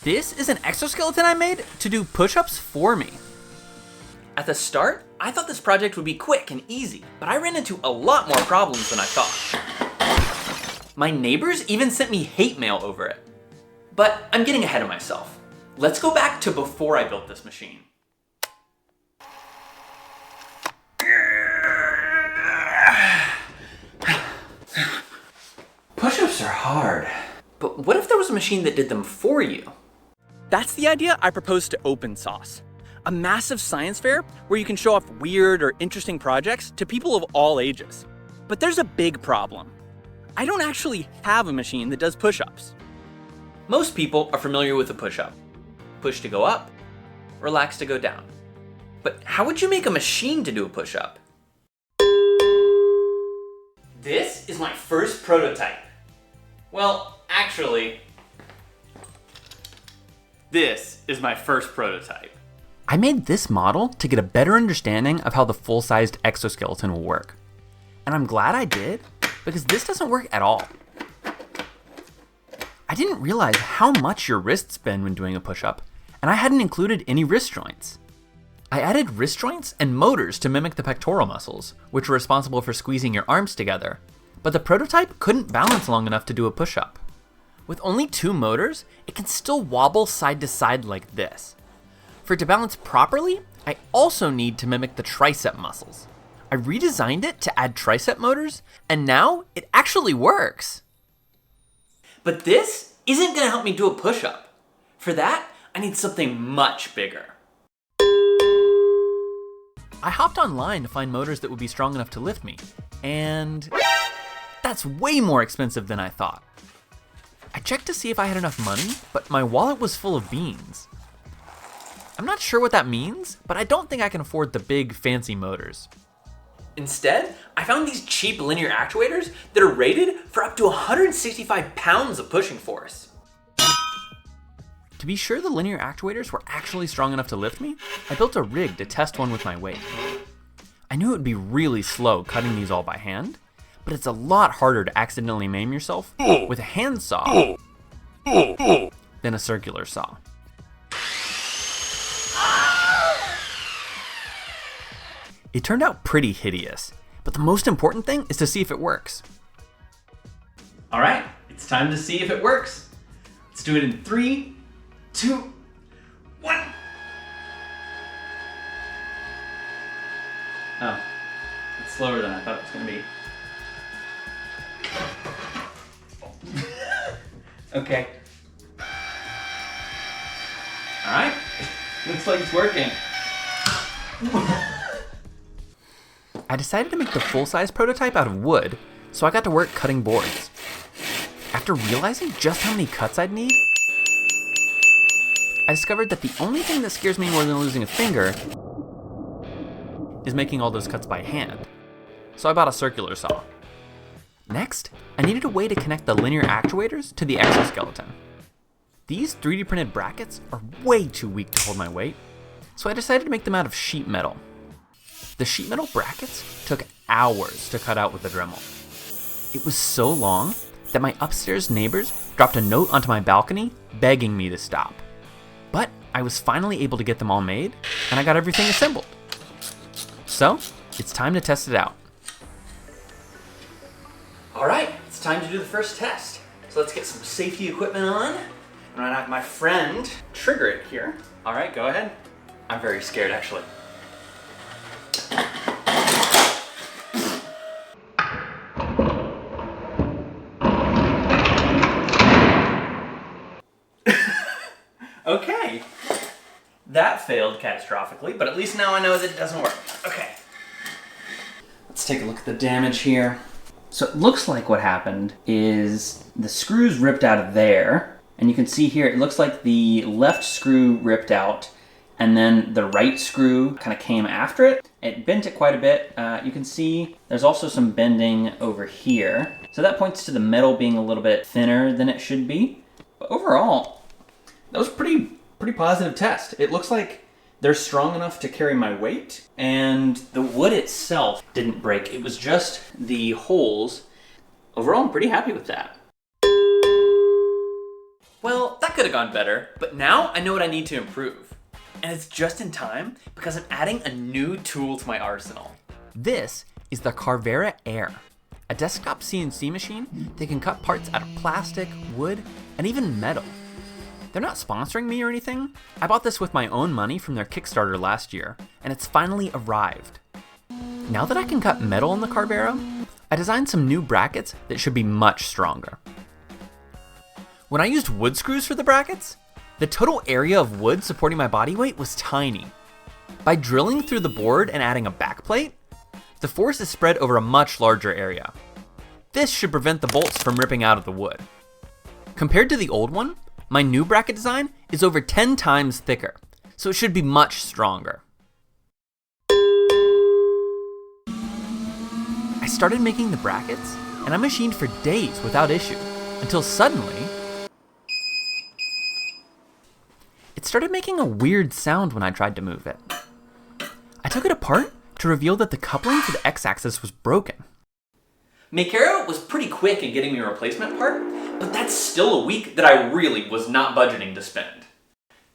This is an exoskeleton I made to do push-ups for me. At the start, I thought this project would be quick and easy, but I ran into a lot more problems than I thought. My neighbors even sent me hate mail over it. But I'm getting ahead of myself. Let's go back to before I built this machine. Push-ups are hard. But what if there was a machine that did them for you? That's the idea I proposed to Open Sauce, a massive science fair where you can show off weird or interesting projects to people of all ages. But there's a big problem. I don't actually have a machine that does push-ups. Most people are familiar with a push-up. Push to go up, relax to go down. But how would you make a machine to do a push-up? This is my first prototype. Well, actually, this is my first prototype. I made this model to get a better understanding of how the full-sized exoskeleton will work. And I'm glad I did, because this doesn't work at all. I didn't realize how much your wrists bend when doing a push-up, and I hadn't included any wrist joints. I added wrist joints and motors to mimic the pectoral muscles, which are responsible for squeezing your arms together, but the prototype couldn't balance long enough to do a push-up. With only 2 motors, it can still wobble side to side like this. For it to balance properly, I also need to mimic the tricep muscles. I redesigned it to add tricep motors, and now it actually works. But this isn't gonna help me do a push-up. For that, I need something much bigger. I hopped online to find motors that would be strong enough to lift me, and that's way more expensive than I thought. I checked to see if I had enough money, but my wallet was full of beans. I'm not sure what that means, but I don't think I can afford the big fancy motors. Instead, I found these cheap linear actuators that are rated for up to 165 pounds of pushing force. To be sure the linear actuators were actually strong enough to lift me, I built a rig to test one with my weight. I knew it would be really slow cutting these all by hand, but it's a lot harder to accidentally maim yourself with a hand saw than a circular saw. It turned out pretty hideous, but the most important thing is to see if it works. All right, it's time to see if it works. Let's do it in 3, 2, 1. Oh, it's slower than I thought it was gonna be. Okay. All right, looks like it's working. I decided to make the full-size prototype out of wood, so I got to work cutting boards. After realizing just how many cuts I'd need, I discovered that the only thing that scares me more than losing a finger is making all those cuts by hand. So I bought a circular saw. Next, I needed a way to connect the linear actuators to the exoskeleton. These 3D printed brackets are way too weak to hold my weight, so I decided to make them out of sheet metal. The sheet metal brackets took hours to cut out with a Dremel. It was so long that my upstairs neighbors dropped a note onto my balcony begging me to stop. But I was finally able to get them all made, and I got everything assembled. So, it's time to test it out. All right, it's time to do the first test. So let's get some safety equipment on. I'm gonna have my friend trigger it here. All right, go ahead. I'm very scared, actually. Okay, that failed catastrophically, but at least now I know that it doesn't work. Okay, let's take a look at the damage here. So it looks like what happened is the screws ripped out of there, and you can see here, it looks like the left screw ripped out, and then the right screw kind of came after it. It bent it quite a bit. You can see there's also some bending over here. So that points to the metal being a little bit thinner than it should be. But overall, that was pretty positive test. It looks like they're strong enough to carry my weight, and the wood itself didn't break. It was just the holes. Overall, I'm pretty happy with that. Well, that could have gone better, but now I know what I need to improve. And it's just in time because I'm adding a new tool to my arsenal. This is the Carvera Air, a desktop CNC machine that can cut parts out of plastic, wood, and even metal. They're not sponsoring me or anything. I bought this with my own money from their Kickstarter last year, and it's finally arrived. Now that I can cut metal in the Carvera, I designed some new brackets that should be much stronger. When I used wood screws for the brackets, the total area of wood supporting my body weight was tiny. By drilling through the board and adding a backplate, the force is spread over a much larger area. This should prevent the bolts from ripping out of the wood. Compared to the old one, my new bracket design is over 10 times thicker, so it should be much stronger. I started making the brackets, and I machined for days without issue, until suddenly, it started making a weird sound when I tried to move it. I took it apart to reveal that the coupling for the X-axis was broken. Makero was pretty quick in getting me a replacement part, but that's still a week that I really was not budgeting to spend.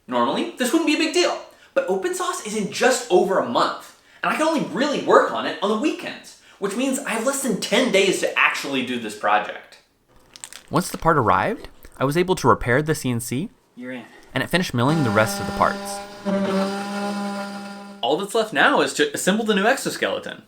Normally, this wouldn't be a big deal, but open source is in just over a month, and I can only really work on it on the weekends, which means I have less than 10 days to actually do this project. Once the part arrived, I was able to repair the CNC, and it finished milling the rest of the parts. All that's left now is to assemble the new exoskeleton.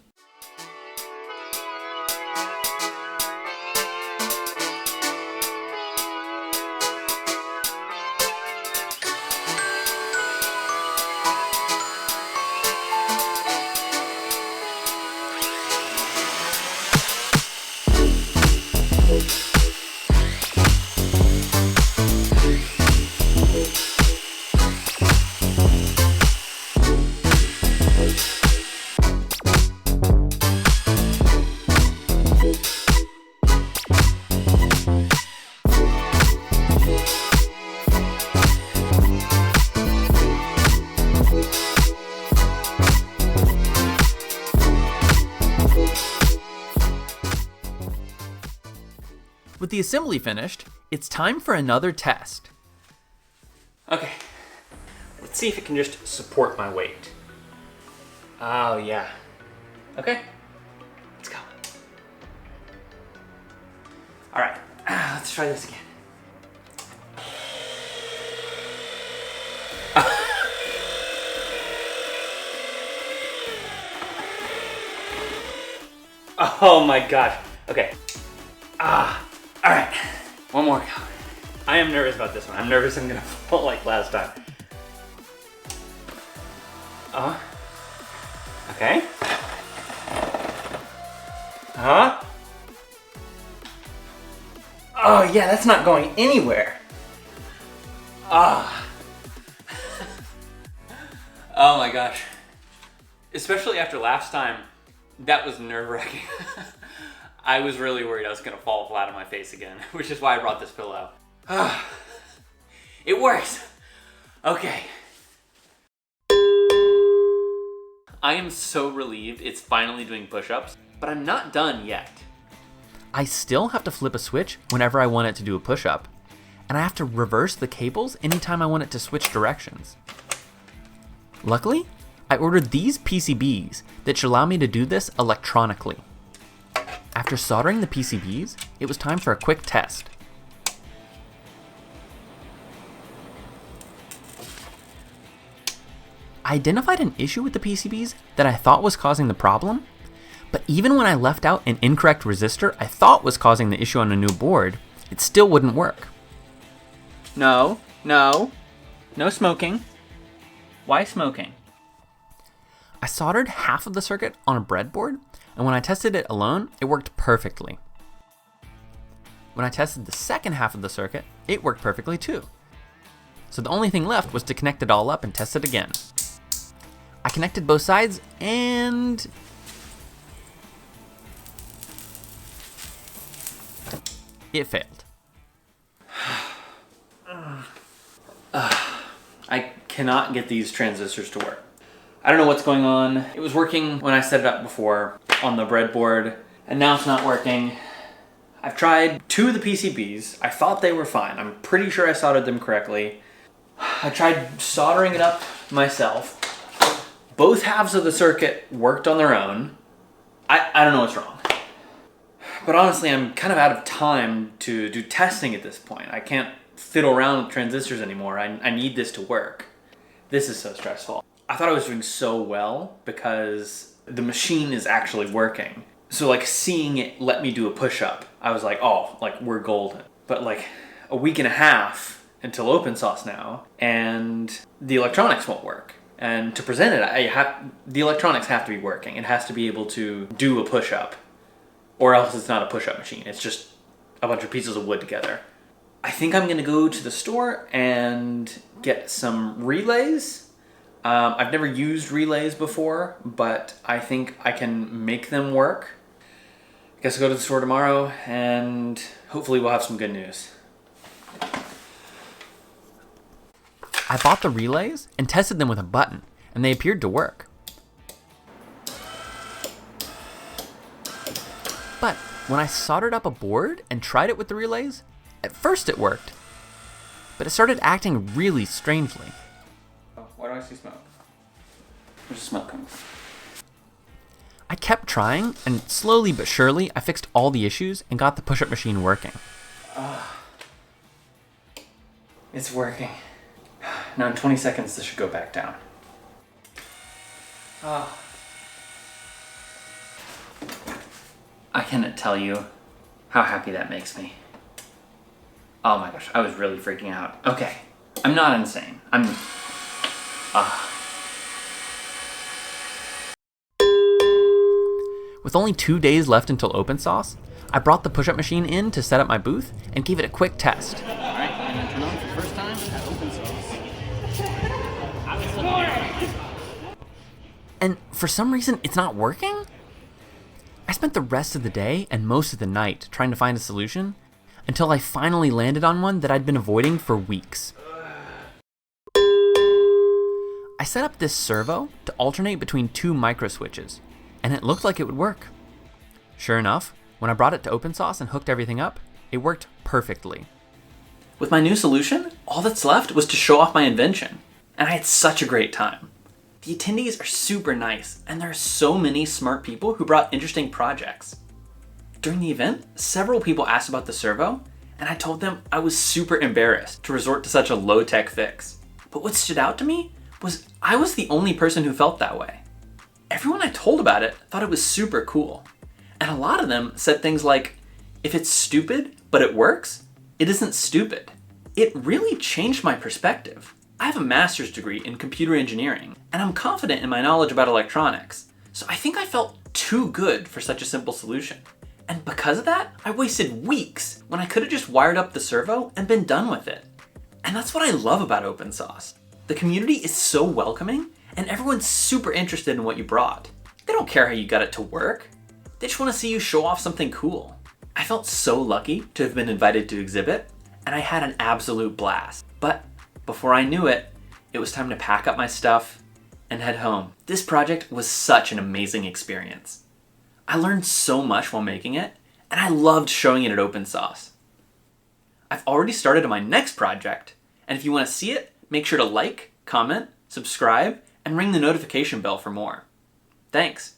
With the assembly finished, it's time for another test. Okay, let's see if it can just support my weight. Oh yeah. Okay, let's go. All right, let's try this again. Oh my gosh, okay. All right, one more go. I am nervous about this one. I'm nervous I'm gonna fall like last time. Okay. Oh yeah, that's not going anywhere. Oh my gosh. Especially after last time, that was nerve-wracking. I was really worried I was gonna fall flat on my face again, which is why I brought this pillow. It works. Okay. I am so relieved it's finally doing push-ups, but I'm not done yet. I still have to flip a switch whenever I want it to do a push-up, and I have to reverse the cables anytime I want it to switch directions. Luckily, I ordered these PCBs that should allow me to do this electronically. After soldering the PCBs, it was time for a quick test. I identified an issue with the PCBs that I thought was causing the problem, but even when I left out an incorrect resistor I thought was causing the issue on a new board, it still wouldn't work. No smoking. Why smoking? I soldered half of the circuit on a breadboard, and when I tested it alone, it worked perfectly. When I tested the second half of the circuit, it worked perfectly too. So the only thing left was to connect it all up and test it again. I connected both sides and it failed. I cannot get these transistors to work. I don't know what's going on. It was working when I set it up before on the breadboard, and now it's not working. I've tried 2 of the PCBs. I thought they were fine. I'm pretty sure I soldered them correctly. I tried soldering it up myself. Both halves of the circuit worked on their own. I don't know what's wrong. But honestly, I'm kind of out of time to do testing at this point. I can't fiddle around with transistors anymore. I need this to work. This is so stressful. I thought I was doing so well because the machine is actually working. So like seeing it let me do a push-up, I was like, oh, like we're golden. But like a week and a half until open source now, and the electronics won't work. And to present it, the electronics have to be working. It has to be able to do a push-up, or else it's not a push-up machine. It's just a bunch of pieces of wood together. I think I'm gonna go to the store and get some relays. I've never used relays before, but I think I can make them work. I guess I'll go to the store tomorrow and hopefully we'll have some good news. I bought the relays and tested them with a button, and they appeared to work. But when I soldered up a board and tried it with the relays, at first it worked, but it started acting really strangely. Oh, why do I see smoke? Where's the smoke coming from? I kept trying, and slowly but surely, I fixed all the issues and got the push-up machine working. It's working. Now in 20 seconds, this should go back down. I cannot tell you how happy that makes me. Oh my gosh, I was really freaking out. Okay, I'm not insane. With only 2 days left until open source, I brought the push-up machine in to set up my booth and gave it a quick test. All right, I'm gonna turn on for the first time at open source. And for some reason, it's not working? I spent the rest of the day and most of the night trying to find a solution until I finally landed on one that I'd been avoiding for weeks. I set up this servo to alternate between 2 micro switches, and it looked like it would work. Sure enough, when I brought it to OpenSauce and hooked everything up, it worked perfectly. With my new solution, all that's left was to show off my invention, and I had such a great time. The attendees are super nice, and there are so many smart people who brought interesting projects. During the event, several people asked about the servo, and I told them I was super embarrassed to resort to such a low-tech fix. But what stood out to me was I was the only person who felt that way. Everyone I told about it thought it was super cool. And a lot of them said things like, if it's stupid, but it works, it isn't stupid. It really changed my perspective. I have a master's degree in computer engineering, and I'm confident in my knowledge about electronics, so I think I felt too good for such a simple solution. And because of that, I wasted weeks when I could have just wired up the servo and been done with it. And that's what I love about OpenSauce. The community is so welcoming, and everyone's super interested in what you brought. They don't care how you got it to work. They just want to see you show off something cool. I felt so lucky to have been invited to exhibit, and I had an absolute blast. But before I knew it, it was time to pack up my stuff and head home. This project was such an amazing experience. I learned so much while making it, and I loved showing it at OpenSauce. I've already started on my next project, and if you want to see it, make sure to like, comment, subscribe, and ring the notification bell for more. Thanks.